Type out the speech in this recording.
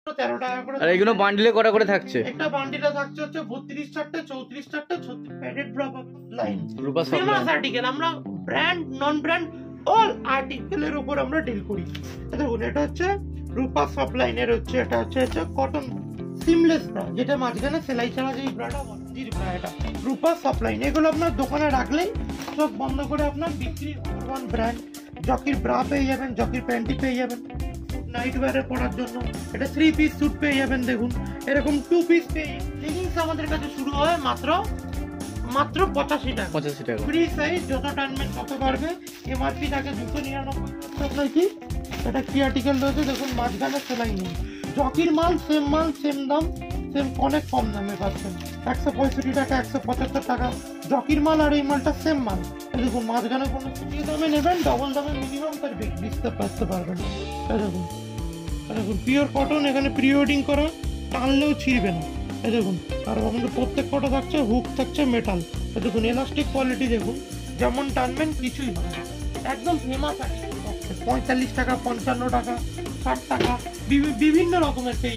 13 টাকা করে। আর এগুলো বান্ডিলে কটা করে থাকছে? একটা বান্ডিলে থাকছে হচ্ছে 32 চারটে, 34 চারটে, 36 প্যাডেড রূপা লাইন। রূপা সব ফেমাস আর্টিকেল, আমরা ব্র্যান্ড নন ব্র্যান্ড অল আর্টিকেলের উপর আমরা ডিল করি। দেখুন এটা হচ্ছে রূপা সাপ্লাইনের হচ্ছে, এটা হচ্ছে কটন সিমলেস ব্রা, যেটা মাঝখানে সেলাই ছাড়া যেই ব্রাটা মঞ্জির ব্রা, এটা রূপা সাপ্লাইন। এগুলো আপনার দোকানে রাখলেই চোখ বন্ধ করে আপনার বিক্রি ওয়ান ব্র্যান্ড। জকির ব্রা পেয়ে যাবেন, জকির প্যান্টি পেয়ে যাবেন নাইট ওয়্যারে পরার জন্য। এটা 3 পিস স্যুট পেয়ে যাবেন, দেখুন এরকম 2 পিস পেয়ে। লেগিংস আমাদের কাছে শুরু হয় মাত্র 85 টাকা। 85 টাকা ফ্রি সাইজ, যত টানবেন তত বাড়বে। এমআরপি থাকে 299। আপনার কি এটা কি আর্টিকেল রয়েছে দেখুন, মাঝখানে সেলাই নেই। জকির মাল সেম দাম, সেম অনেক কম দামে পাচ্ছেন। 165 টাকা, 175 টাকা জকির মাল, আর এই মালটা সেম মাল। দেখুন মাঝখানে কোনো যে দামে নেবেন ডবল দামে মিনিমাম তার বেচতে পারবেন। দেখুন পিওর কটন, এখানে প্রি ওয়েডিং করা, টানলেও ছিঁড়বে না। দেখুন আর আমাদের প্রত্যেক কটা থাকছে হুক, থাকছে মেটাল। দেখুন এলাস্টিক কোয়ালিটি, দেখুন যেমন টানবেন কিছুই হবে না। একদম ফেমাস আছে। 45 টাকা, 55 টাকা, 60 টাকা, বিভিন্ন রকমের পেয়ে